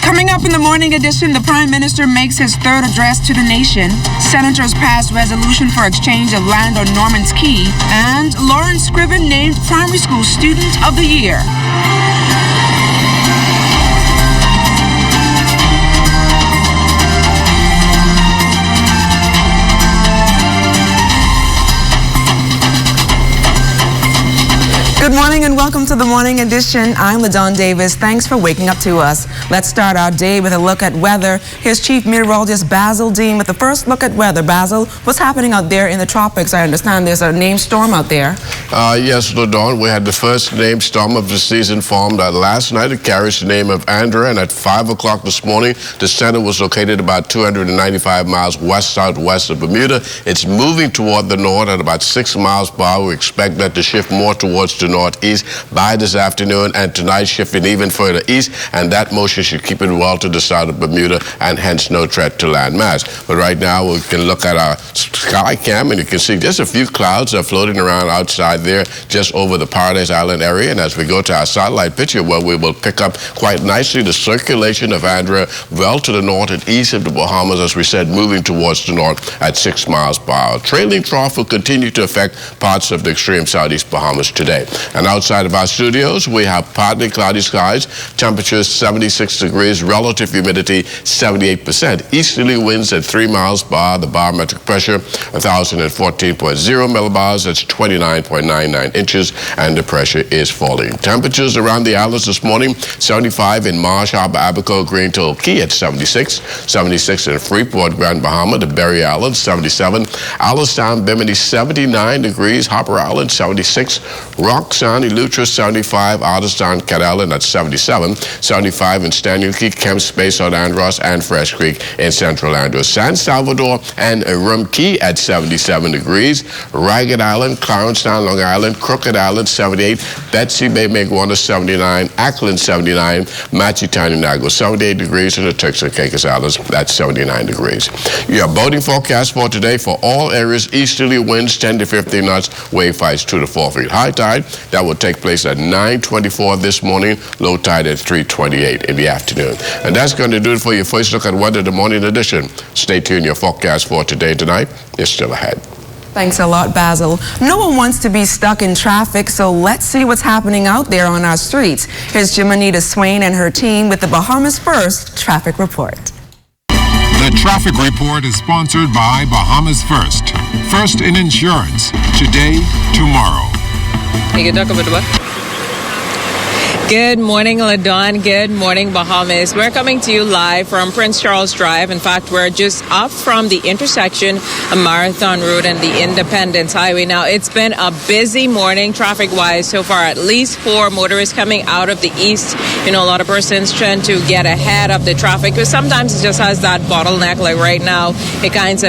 Coming up in the morning edition, the Prime Minister makes his third address to the nation. Senators passed resolution for exchange of land on Norman's Key. And Lauren Scriven named Primary School Student of the Year. Good morning and welcome to the morning edition. I'm LaDawn Davis. Thanks for waking up to us. Let's start our day with a look at weather. Here's Chief Meteorologist Basil Dean with the first look at weather. Basil, what's happening out there in the tropics? I understand there's a named storm out there. Yes, LaDawn, we had the first named storm of the season formed last night. It carries the name of Andrea, and at 5 o'clock this morning, the center was located about 295 miles west-southwest of Bermuda. It's moving toward the north at about 6 miles per hour. We expect that to shift more towards the northeast by this afternoon, and tonight shifting even further east, and that motion should keep it well to the south of Bermuda and hence no threat to landmass. But right now we can look at our sky cam and you can see just a few clouds are floating around outside there just over the Paradise Island area, and as we go to our satellite picture where we will pick up quite nicely the circulation of Andrea well to the north and east of the Bahamas, as we said, moving towards the north at 6 miles per hour. Trailing trough will continue to affect parts of the extreme southeast Bahamas today. And outside of our studios, we have partly cloudy skies, temperatures 76 degrees, relative humidity 78%. Easterly winds at 3 miles per hour, the barometric pressure 1,014.0 millibars, that's 29.99 inches, and the pressure is falling. Temperatures around the islands this morning, 75 in Marsh Harbor, Abaco, Greentoll Key at 76, 76 in Freeport, Grand Bahama, the Berry Islands, 77, Alistown, Bimini, 79 degrees, Hopper Island, 76, Rock Sound, Eleuthera, 75, Otterstown, Cat Island at 77, 75 in Stanley Key, Kemp Space, South Andros, and Fresh Creek in Central Andros. San Salvador and Rum Key at 77 degrees, Ragged Island, Clarenstown, Long Island, Crooked Island, 78, Betsy Bay, Maguana, 79, Ackland, 79, Matchitown, Nago, 78 degrees, and the Turks and Caicos Islands, that's 79 degrees. Your boating forecast for today for all areas, easterly winds 10 to 15 knots, wave heights 2 to 4 feet. High tide, that will take place at 9:24 this morning, low tide at 3:28 in the afternoon. And that's going to do it for your first look at weather, the morning edition. Stay tuned, your forecast for today and tonight is still ahead. Thanks a lot, Basil. No one wants to be stuck in traffic, so let's see what's happening out there on our streets. Here's Jimanita Swain and her team with the Bahamas First Traffic Report. The Traffic Report is sponsored by Bahamas First. First in insurance, today, tomorrow. Good morning, LaDawn. Good morning, Bahamas. We're coming to you live from Prince Charles Drive. In fact, we're just up from the intersection of Marathon Road and the Independence Highway. Now, it's been a busy morning traffic-wise so far. At least 4 motorists coming out of the east. You know, a lot of persons trying to get ahead of the traffic, because sometimes it just has that bottleneck. Like right now, it kind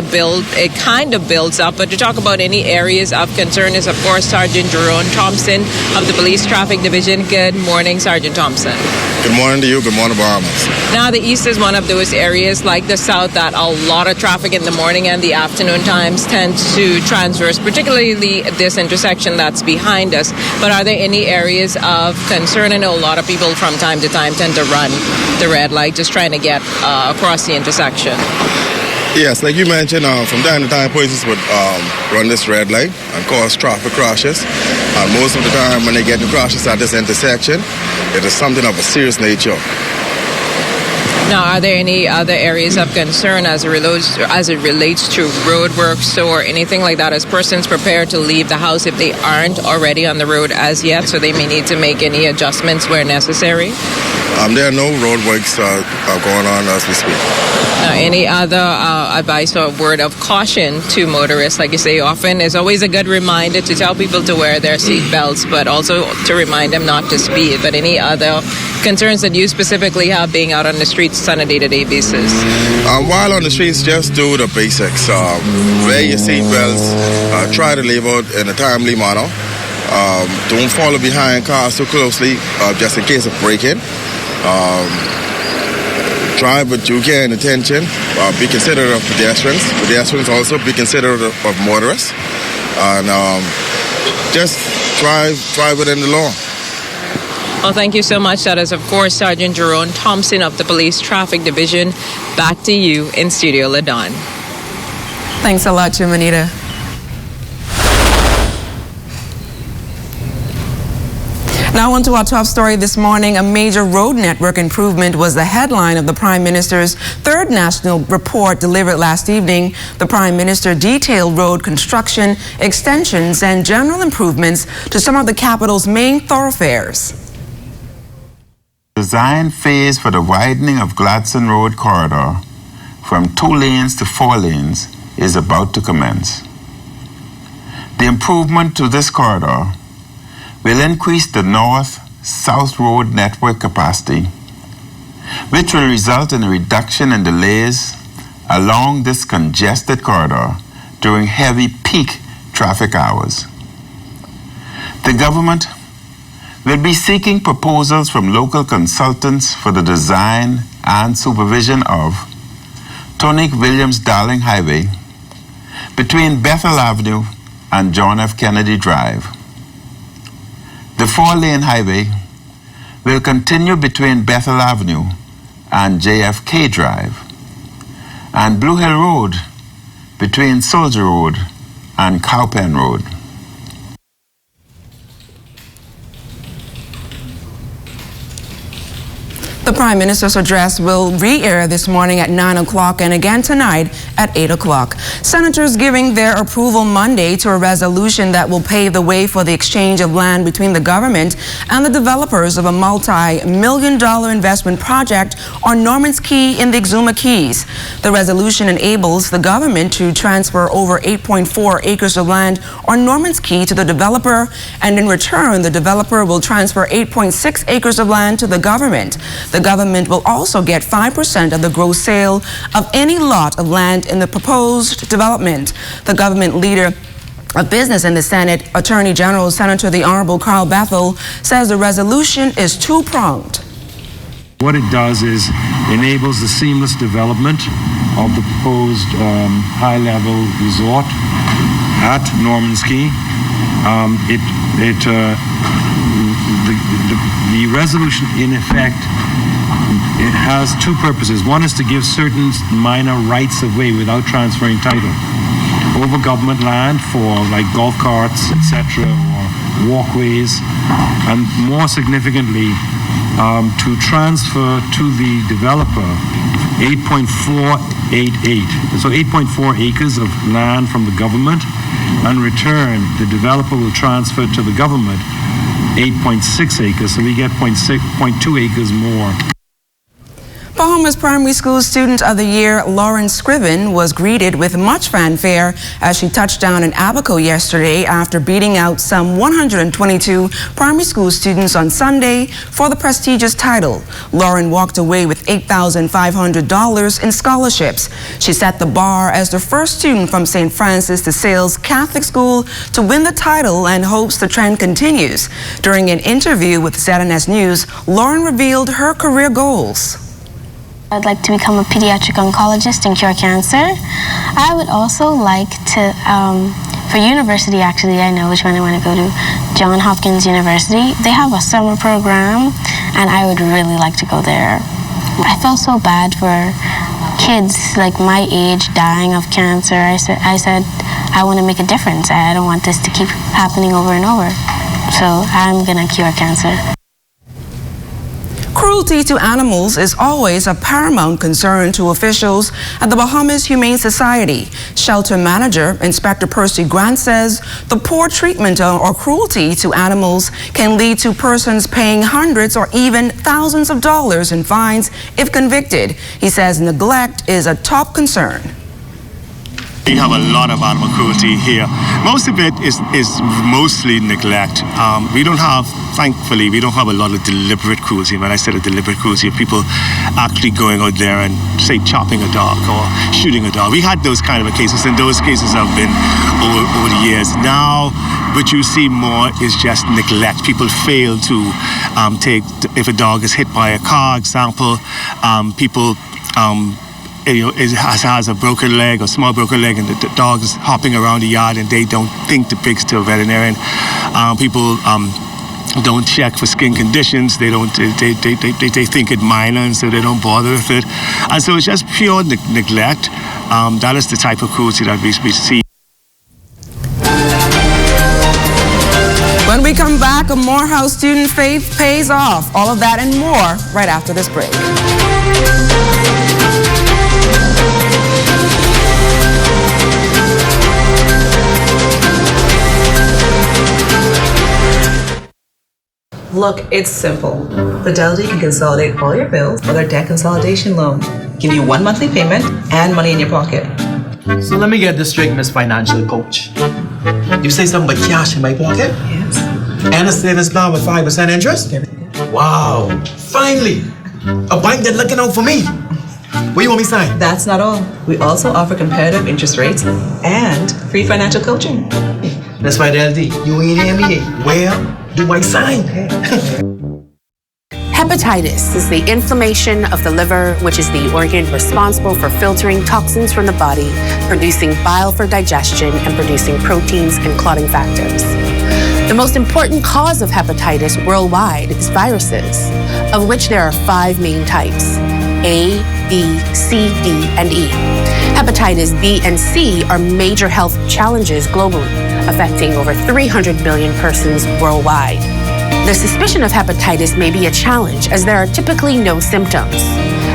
of builds up. But to talk about any areas of concern is, of course, Sergeant Jerome Thompson of the Police Traffic Division. Good morning, Sergeant Thompson. Good morning to you. Good morning, Bahamas. Now, the east is one of those areas like the south that a lot of traffic in the morning and the afternoon times tend to transverse, particularly this intersection that's behind us. But are there any areas of concern? I know a lot of people from time to time tend to run the red light just trying to get across the intersection. Yes, like you mentioned, from time to time, police would run this red light and cause traffic crashes. Most of the time, when they get the crashes at this intersection, it is something of a serious nature. Now, are there any other areas of concern as it relates to roadworks or anything like that, as persons prepare to leave the house if they aren't already on the road as yet, so they may need to make any adjustments where necessary? There are no roadworks going on as we speak. Now, any other advice or word of caution to motorists? Like you say, often it's always a good reminder to tell people to wear their seat belts, but also to remind them not to speed. But any other concerns that you specifically have being out on the streets on a day-to-day basis? While on the streets, just do the basics. Wear your seat belts. Try to leave out in a timely manner. Don't follow behind cars too closely, just in case of braking. Drive with due care and attention. Be considerate of pedestrians. Pedestrians also be considerate of motorists. And just drive within the law. Well, thank you so much. That is, of course, Sergeant Jerome Thompson of the Police Traffic Division. Back to you in studio, LaDon. Thanks a lot, Jumanita. Now on to our top story this morning. A major road network improvement was the headline of the Prime Minister's third national report delivered last evening. The Prime Minister detailed road construction, extensions, and general improvements to some of the capital's main thoroughfares. Design phase for the widening of Gladstone Road corridor from 2 lanes to 4 lanes is about to commence. The improvement to this corridor will increase the north-south road network capacity, which will result in a reduction in delays along this congested corridor during heavy peak traffic hours. The government will be seeking proposals from local consultants for the design and supervision of Tonic Williams-Darling Highway between Bethel Avenue and John F. Kennedy Drive. The 4-lane highway will continue between Bethel Avenue and JFK Drive, and Blue Hill Road between Soldier Road and Cowpen Road. The Prime Minister's address will re-air this morning at 9 o'clock and again tonight at 8 o'clock. Senators giving their approval Monday to a resolution that will pave the way for the exchange of land between the government and the developers of a multi-million-dollar investment project on Norman's Key in the Exuma Keys. The resolution enables the government to transfer over 8.4 acres of land on Norman's Key to the developer, and in return, the developer will transfer 8.6 acres of land to the government. The government will also get 5% of the gross sale of any lot of land in the proposed development. The government leader of business in the Senate, Attorney General Senator the Honorable Carl Bethel, says the resolution is two-pronged. What it does is enables the seamless development of the proposed high-level resort at Norman's Key. The resolution, in effect, it has two purposes. One is to give certain minor rights of way without transferring title over government land for like golf carts, etc., or walkways, and more significantly, to transfer to the developer 8.488, so 8.4 acres of land from the government. In return, the developer will transfer to the government 8.6 acres, so we get 0.2 acres more. Bahamas Primary School Student of the Year Lauren Scriven was greeted with much fanfare as she touched down in Abaco yesterday after beating out some 122 primary school students on Sunday for the prestigious title. Lauren walked away with $8,500 in scholarships. She set the bar as the first student from St. Francis de Sales Catholic School to win the title and hopes the trend continues. During an interview with ZNS News, Lauren revealed her career goals. I'd like to become a pediatric oncologist and cure cancer. I would also like to, for university actually, I know which one I want to go to, Johns Hopkins University. They have a summer program and I would really like to go there. I felt so bad for kids like my age dying of cancer. I said, I want to make a difference. I don't want this to keep happening over and over. So I'm gonna cure cancer. Cruelty to animals is always a paramount concern to officials at the Bahamas Humane Society. Shelter manager Inspector Percy Grant says the poor treatment or cruelty to animals can lead to persons paying hundreds or even thousands of dollars in fines if convicted. He says neglect is a top concern. We have a lot of animal cruelty here. Most of it is mostly neglect. We don't have, thankfully, we don't have a lot of deliberate cruelty. When I said a deliberate cruelty, of people actually going out there and, say, chopping a dog or shooting a dog. We had those kind of cases, and those cases have been over the years. Now, what you see more is just neglect. People fail to take, if a dog is hit by a car, example, people it has a broken leg, a small broken leg, and the dog is hopping around the yard and they don't think to bring it to a veterinarian. People don't check for skin conditions. They don't. They think it minor, and so they don't bother with it. And so it's just pure neglect. That is the type of cruelty that we see. When we come back, a Morehouse student faith pays off. All of that and more right after this break. Look, it's simple. Fidelity can consolidate all your bills with our debt consolidation loan. Give you one monthly payment and money in your pocket. So let me get this straight, Miss Financial Coach. You say something about cash in my pocket? Yes. And a savings plan with 5% interest? Wow, finally! A bank that's looking out for me. What you want me to sign? That's not all. We also offer competitive interest rates and free financial coaching. Miss Fidelity, you ain't hear me. Where do I sign? Hepatitis is the inflammation of the liver, which is the organ responsible for filtering toxins from the body, producing bile for digestion, and producing proteins and clotting factors. The most important cause of hepatitis worldwide is viruses, of which there are 5 main types: A, B, C, D, and E. Hepatitis B and C are major health challenges globally, affecting over 300 million persons worldwide. The suspicion of hepatitis may be a challenge, as there are typically no symptoms.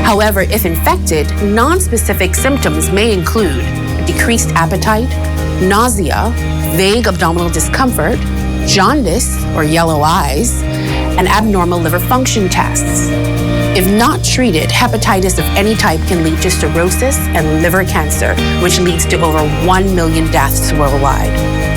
However, if infected, non-specific symptoms may include decreased appetite, nausea, vague abdominal discomfort, jaundice or yellow eyes, and abnormal liver function tests. If not treated, hepatitis of any type can lead to cirrhosis and liver cancer, which leads to over 1 million deaths worldwide.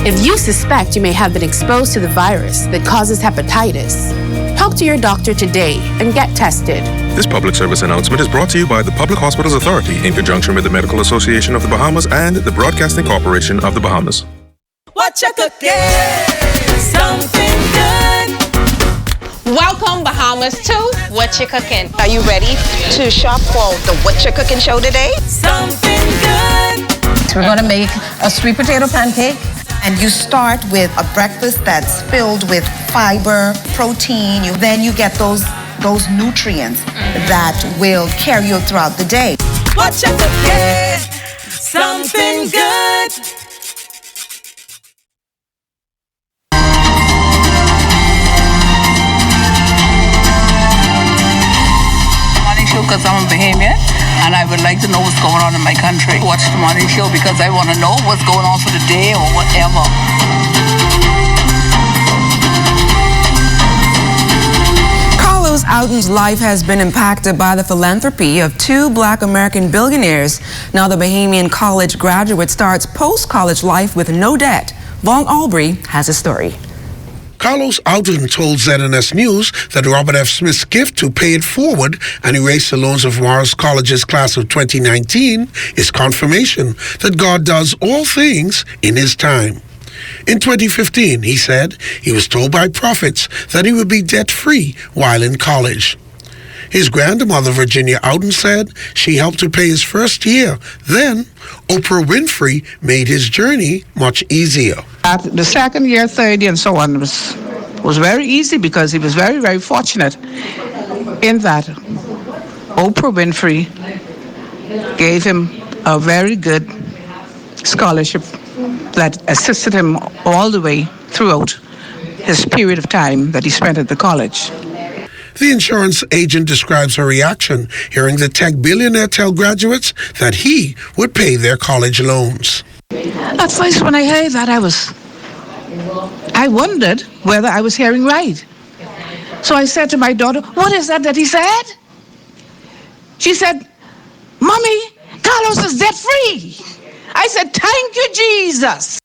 If you suspect you may have been exposed to the virus that causes hepatitis, talk to your doctor today and get tested. This public service announcement is brought to you by the Public Hospitals Authority in conjunction with the Medical Association of the Bahamas and the Broadcasting Corporation of the Bahamas. What you cooking? Something good. Welcome, Bahamas, to What You Cooking. Are you ready to shop for the What You Cooking show today? Something good. We're going to make a sweet potato pancake. And you start with a breakfast that's filled with fiber, protein. Then you get those nutrients that will carry you throughout the day. What you cooking? Something good. Morning show because I'm a Bahamian and I would like to know what's going on in my country. Watch the morning show because I want to know what's going on for the day or whatever. Carlos Outen's life has been impacted by the philanthropy of 2 Black American billionaires. Now the Bahamian college graduate starts post-college life with no debt. Vaughn Albury has a story. Carlos Outen told ZNS News that Robert F. Smith's gift to pay it forward and erase the loans of Morris College's class of 2019 is confirmation that God does all things in His time. In 2015, he said, he was told by prophets that he would be debt-free while in college. His grandmother, Virginia Outen, said she helped to pay his first year. Then, Oprah Winfrey made his journey much easier. At the second year, third year, and so on was very easy because he was very, very fortunate in that Oprah Winfrey gave him a very good scholarship that assisted him all the way throughout his period of time that he spent at the college. The insurance agent describes her reaction hearing the tech billionaire tell graduates that he would pay their college loans. At first, when I heard that, I wondered whether I was hearing right. So I said to my daughter, "What is that he said?" She said, "Mommy, Carlos is debt-free." I said, "Thank you, Jesus."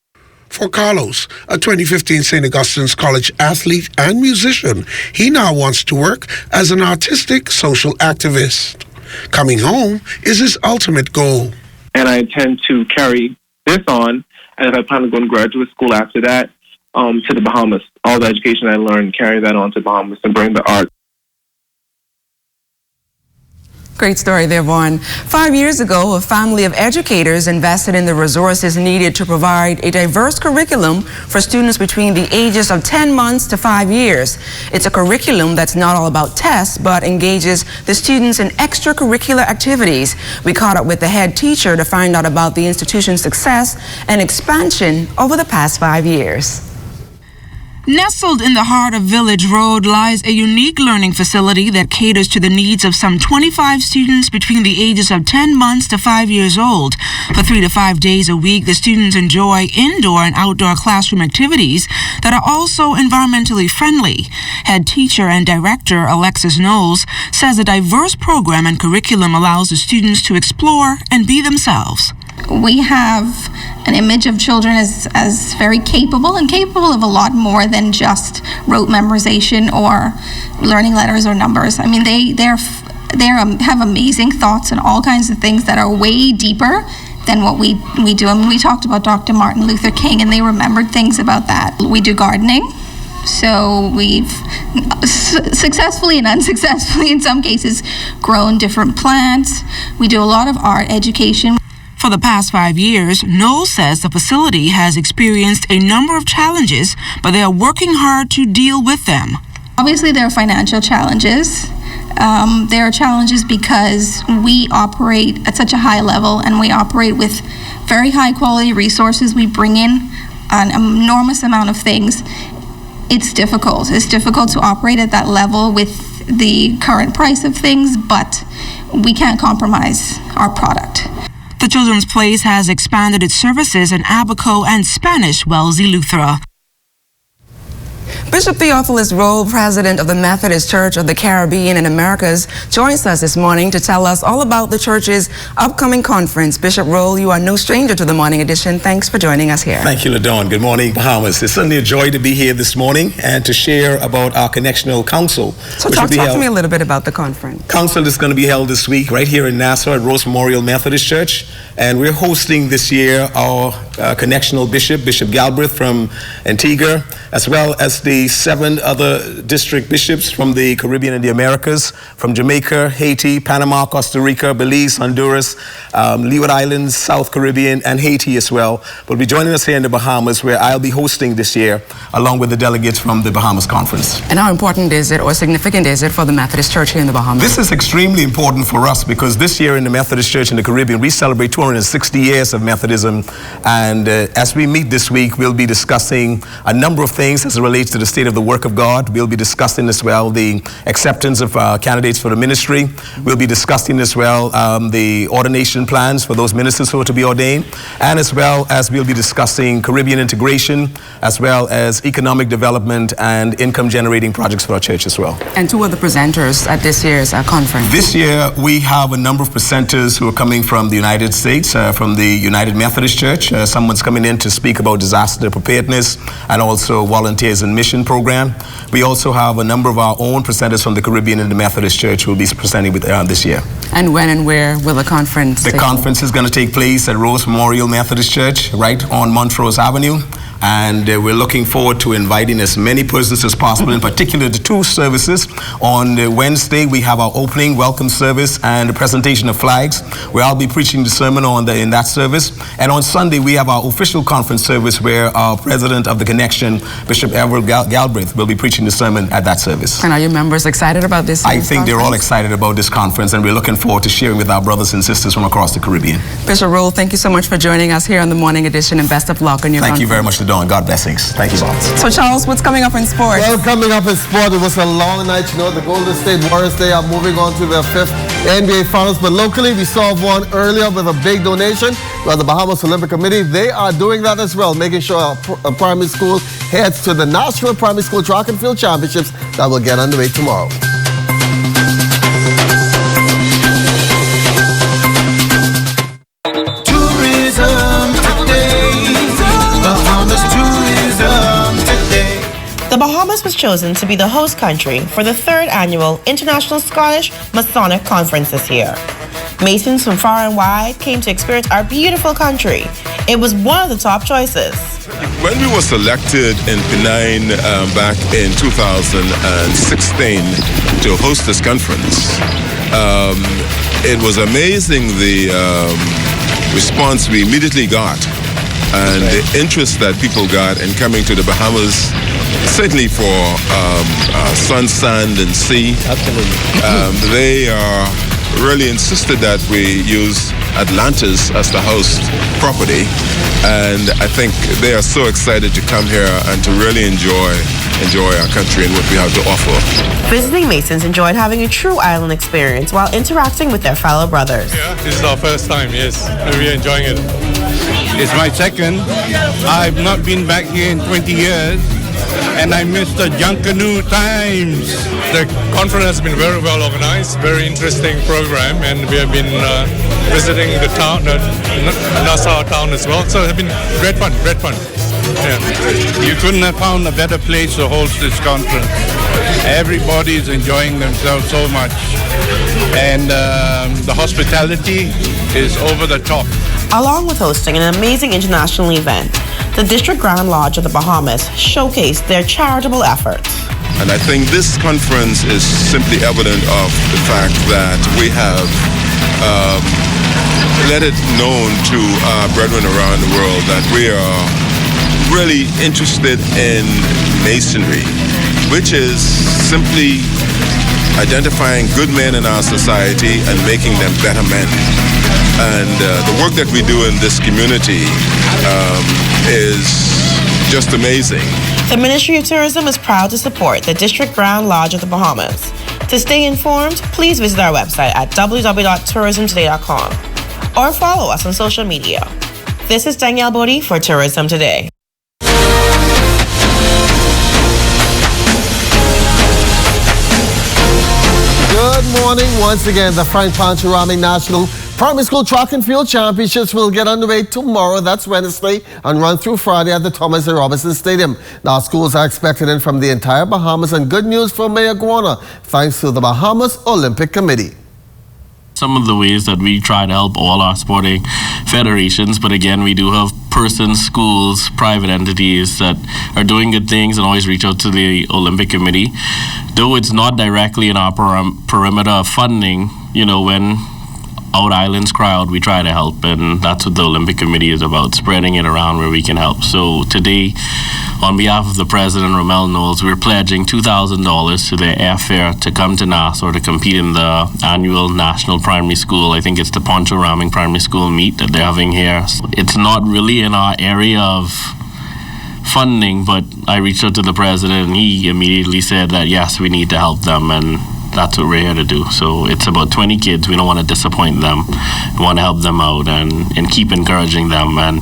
For Carlos, a 2015 St. Augustine's College athlete and musician, he now wants to work as an artistic social activist. Coming home is his ultimate goal. And I intend to carry this on, and I plan to go to graduate school after that to the Bahamas. All the education I learned, carry that on to the Bahamas and bring the art. Great story there, Vaughn. 5 years ago, a family of educators invested in the resources needed to provide a diverse curriculum for students between the ages of 10 months to 5 years. It's a curriculum that's not all about tests, but engages the students in extracurricular activities. We caught up with the head teacher to find out about the institution's success and expansion over the past 5 years. Nestled in the heart of Village Road lies a unique learning facility that caters to the needs of some 25 students between the ages of 10 months to 5 years old. For 3 to 5 days a week, the students enjoy indoor and outdoor classroom activities that are also environmentally friendly. Head teacher and director Alexis Knowles says a diverse program and curriculum allows the students to explore and be themselves. We have an image of children as very capable of a lot more than just rote memorization or learning letters or numbers. I mean, they have amazing thoughts and all kinds of things that are way deeper than what we do. I mean, we talked about Dr. Martin Luther King, and they remembered things about that. We do gardening. So we've successfully and unsuccessfully, in some cases, grown different plants. We do a lot of art education. For the past 5 years, Knowles says the facility has experienced a number of challenges, but they are working hard to deal with them. Obviously, there are financial challenges. There are challenges because we operate at such a high level and we operate with very high quality resources. We bring in an enormous amount of things. It's difficult. It's difficult to operate at that level with the current price of things, but we can't compromise our product. The Children's Place has expanded its services in Abaco and Spanish Wellesley Lutheran. Bishop Theophilus Rowe, president of the Methodist Church of the Caribbean and Americas, joins us this morning to tell us all about the church's upcoming conference. Bishop Rowe, you are no stranger to the Morning Edition. Thanks for joining us here. Thank you, LaDawn. Good morning, Bahamas. It's certainly a joy to be here this morning and to share about our Connectional Council. So talk to me a little bit about the conference. Council is going to be held this week right here in Nassau at Rose Memorial Methodist Church. And we're hosting this year our Connectional Bishop, Bishop Galbraith from Antigua, as well as the 7 other district bishops from the Caribbean and the Americas, from Jamaica, Haiti, Panama, Costa Rica, Belize, Honduras, Leeward Islands, South Caribbean, and Haiti as well. Will be joining us here in the Bahamas, where I'll be hosting this year, along with the delegates from the Bahamas Conference. And how important is it, or significant is it, for the Methodist Church here in the Bahamas? This is extremely important for us because this year in the Methodist Church in the Caribbean, we celebrate 260 years of Methodism. And as we meet this week, we'll be discussing a number of things as it relates to the state of the work of God. We'll be discussing as well the acceptance of candidates for the ministry. We'll be discussing as well the ordination plans for those ministers who are to be ordained, and as well as we'll be discussing Caribbean integration, as well as economic development and income generating projects for our church as well. And 2 of the presenters at this year's conference. This year we have a number of presenters who are coming from the United States, from the United Methodist Church. Someone's coming in to speak about disaster preparedness and also volunteers and mission program. We also have a number of our own presenters from the Caribbean and the Methodist Church who will be presenting with this year. And when and where will the conference take place? The conference is going to take place at Rose Memorial Methodist Church, right on Montrose Avenue. And we're looking forward to inviting as many persons as possible, in particular the 2 services. On Wednesday, we have our opening welcome service and a presentation of flags, where I'll be preaching the sermon in that service. And on Sunday, we have our official conference service, where our president of the Connection, Bishop Everett Galbraith, will be preaching the sermon at that service. And are your members excited about this? I think they're all excited about this conference, and we're looking forward to sharing with our brothers and sisters from across the Caribbean. Bishop Rowe, thank you so much for joining us here on the Morning Edition, and best of luck on your conference. Thank you very much, LaDawn. God blessings. Thank you so much. So Charles, what's coming up in sports? Well, coming up in sport, it was a long night. You know, the Golden State Warriors, they are moving on to their 5th NBA Finals. But locally, we saw one earlier with a big donation. Well, the Bahamas Olympic Committee, they are doing that as well, making sure our primary school heads to the National Primary School Track and Field Championships that will get underway tomorrow. The Bahamas was chosen to be the host country for the 3rd annual International Scottish Masonic Conference this year. Masons from far and wide came to experience our beautiful country. It was one of the top choices. When we were selected in Penang back in 2016 to host this conference, it was amazing the response we immediately got and the interest that people got in coming to the Bahamas, certainly for sun, sand, and sea. Absolutely. They really insisted that we use Atlantis as the host property, and I think they are so excited to come here and to really enjoy our country and what we have to offer. Visiting Masons enjoyed having a true island experience while interacting with their fellow brothers. Yeah, this is our first time, yes, and we're enjoying it. It's my second. I've not been back here in 20 years, and I missed the Junkanoo times. The conference has been very well organized, very interesting program, and we have been visiting the town, Nassau town as well. So it's been great fun, great fun. Yeah. You couldn't have found a better place to host this conference. Everybody is enjoying themselves so much, and the hospitality is over the top. Along with hosting an amazing international event, the District Grand Lodge of the Bahamas showcased their charitable efforts. And I think this conference is simply evident of the fact that we have let it known to our brethren around the world that we are really interested in Masonry, which is simply identifying good men in our society and making them better men. And the work that we do in this community is just amazing. The Ministry of Tourism is proud to support the District Grand Lodge of the Bahamas. To stay informed, please visit our website at www.tourismtoday.com or follow us on social media. This is Danielle Bodie for Tourism Today. Good morning once again. The Frank Pancharami National Primary School Track and Field Championships will get underway tomorrow, that's Wednesday, and run through Friday at the Thomas A. Robinson Stadium. Now, schools are expected in from the entire Bahamas, and good news for Mayor Guana, thanks to the Bahamas Olympic Committee. Some of the ways that we try to help all our sporting federations, but again, we do have persons, schools, private entities that are doing good things and always reach out to the Olympic Committee. Though it's not directly in our perimeter of funding, you know, when out islands cry out, we try to help, and that's what the Olympic Committee is about, spreading it around where we can help. So today, on behalf of the President, Romel Knowles, we're pledging $2,000 to their airfare to come to Nassau to compete in the annual National Primary School, I think it's the Poncho Raming Primary School meet that they're having here. It's not really in our area of funding, but I reached out to the President and he immediately said that yes, we need to help them, and that's what we're here to do. So it's about 20 kids. We don't want to disappoint them. We want to help them out and keep encouraging them. And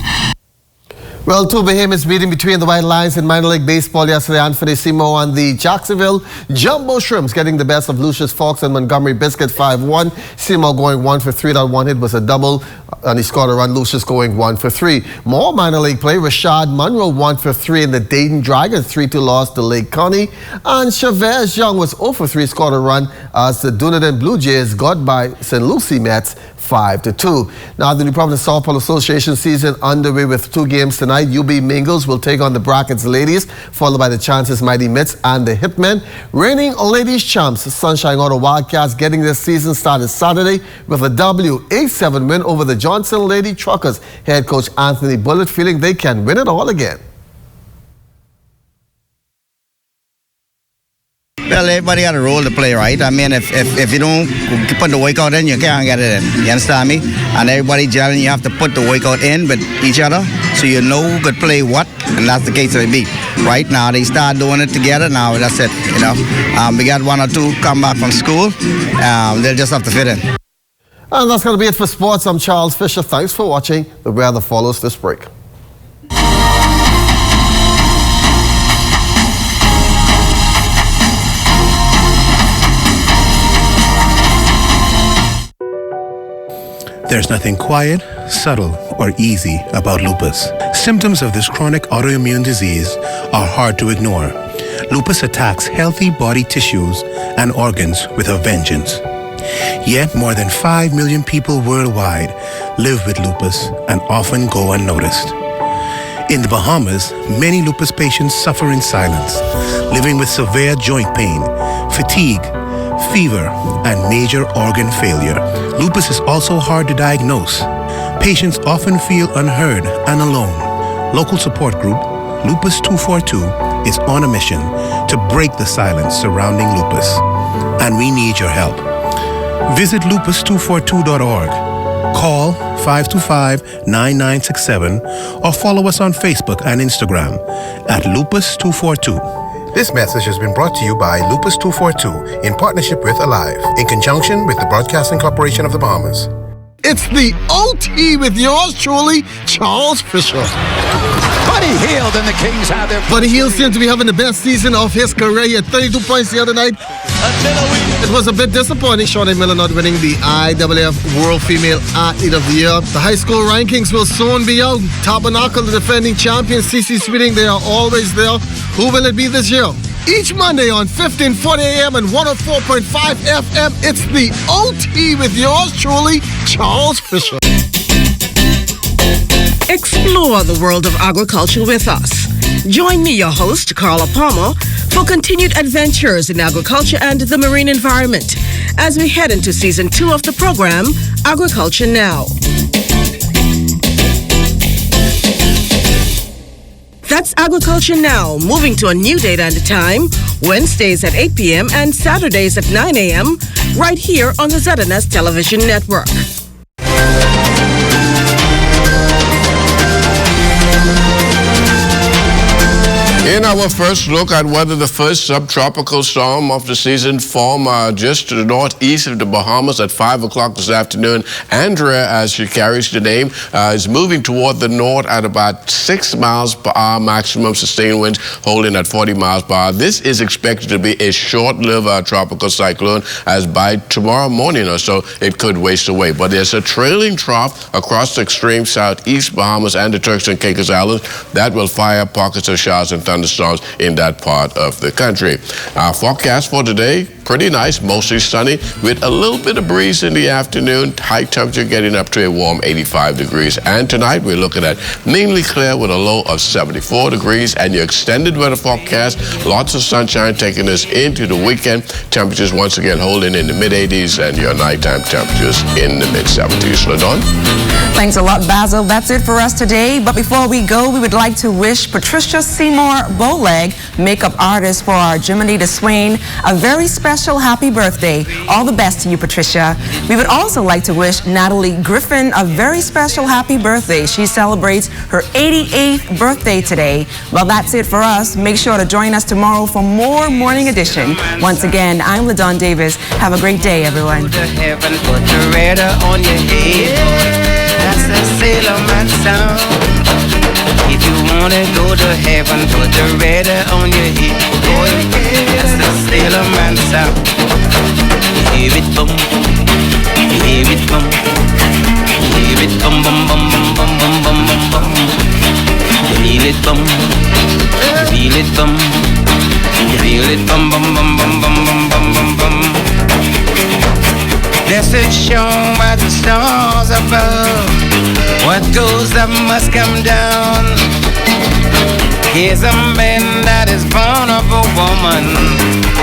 Well, two behemoths meeting between the White Lions in minor league baseball yesterday. Anthony Simo and the Jacksonville Jumbo Shrimps getting the best of Lucius Fox and Montgomery Biscuit 5-1. Simo going 1 for 3. That one hit was a double, and he scored a run. Lucius going 1 for 3. More minor league play. Rashad Monroe 1 for 3 in the Dayton Dragons 3-2 loss to Lake County. And Chavez Young was 0 for 3, scored a run as the Dunedin Blue Jays got by St. Lucie Mets 5-2. Now the New Providence Softball Association season underway with 2 games tonight. UB Mingles will take on the Brackets Ladies, followed by the Chances Mighty Mitts and the Hitmen. Reigning Ladies champs Sunshine Auto Wildcats getting their season started Saturday with a W8-7 win over the Johnson Lady Truckers. Head coach Anthony Bullitt feeling they can win it all again. Well, everybody got a role to play, right? I mean, if you don't put the workout in, you can't get it in. You understand me? And everybody gelling, you have to put the workout in with each other so you know who could play what, and that's the case of it be. Right now, they start doing it together. Now, that's it, you know. We got 1 or 2 come back from school. They'll just have to fit in. And that's going to be it for sports. I'm Charles Fisher. Thanks for watching. The weather follows this break. There's nothing quiet, subtle, or easy about lupus. Symptoms of this chronic autoimmune disease are hard to ignore. Lupus attacks healthy body tissues and organs with a vengeance. Yet more than 5 million people worldwide live with lupus and often go unnoticed. In the Bahamas, many lupus patients suffer in silence, living with severe joint pain, fatigue, fever, and major organ failure. Lupus is also hard to diagnose. Patients often feel unheard and alone. Local support group Lupus 242 is on a mission to break the silence surrounding lupus, and we need your help. Visit lupus242.org, call 525-9967, or follow us on Facebook and Instagram at Lupus242. This message has been brought to you by Lupus 242 in partnership with Alive, in conjunction with the Broadcasting Corporation of the Bahamas. It's the OT with yours truly, Charles Fisher. Buddy Hield and the Kings have their... Buddy Hield seems to be having the best season of his career. He had 32 points the other night. It was a bit disappointing, Shawnee Miller not winning the IWF World Female Athlete of the Year. The high school rankings will soon be out. Tabernacle, the defending champion, CC Sweeting, they are always there. Who will it be this year? Each Monday on 1540 AM and 104.5 FM, it's the OT with yours truly, Charles Fisher. Explore the world of agriculture with us. Join me, your host, Carla Palmer, for continued adventures in agriculture and the marine environment as we head into Season 2 of the program, Agriculture Now. That's Agriculture Now, moving to a new date and time, Wednesdays at 8 p.m. and Saturdays at 9 a.m., right here on the ZNS Television Network. In our first look at whether the first subtropical storm of the season formed just to the northeast of the Bahamas at 5 o'clock this afternoon, Andrea, as she carries the name, is moving toward the north at about 6 miles per hour, maximum sustained winds holding at 40 miles per hour. This is expected to be a short-lived tropical cyclone, as by tomorrow morning or so, it could waste away. But there's a trailing trough across the extreme southeast Bahamas and the Turks and Caicos Islands that will fire pockets of showers and thunderstorms in that part of the country. Our forecast for today, pretty nice, mostly sunny with a little bit of breeze in the afternoon, high temperature getting up to a warm 85 degrees. And tonight we're looking at mainly clear with a low of 74 degrees, and your extended weather forecast, lots of sunshine taking us into the weekend. Temperatures once again holding in the mid-80s and your nighttime temperatures in the mid-70s. LaDon? Thanks a lot, Basil. That's it for us today. But before we go, we would like to wish Patricia Seymour Bowleg, makeup artist for our Jiminy DeSwain, a very special happy birthday. All the best to you, Patricia. We would also like to wish Natalie Griffin a very special happy birthday. She celebrates her 88th birthday today. Well, that's it for us. Make sure to join us tomorrow for more Morning Edition. Once again, I'm LaDon Davis. Have a great day, everyone. That's a sailor man sound. If you wanna go to heaven, put the radar on your head. Boy, that's a sailor man sound. Hear it bum, hear it bum, hear it bum bum bum bum bum bum bum bum. Feel it bum, feel it bum, feel it bum bum bum bum bum bum bum bum. This is shown by the stars above. What goes up must come down. Here's a man that is born of a woman,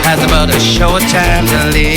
has about a short time to live.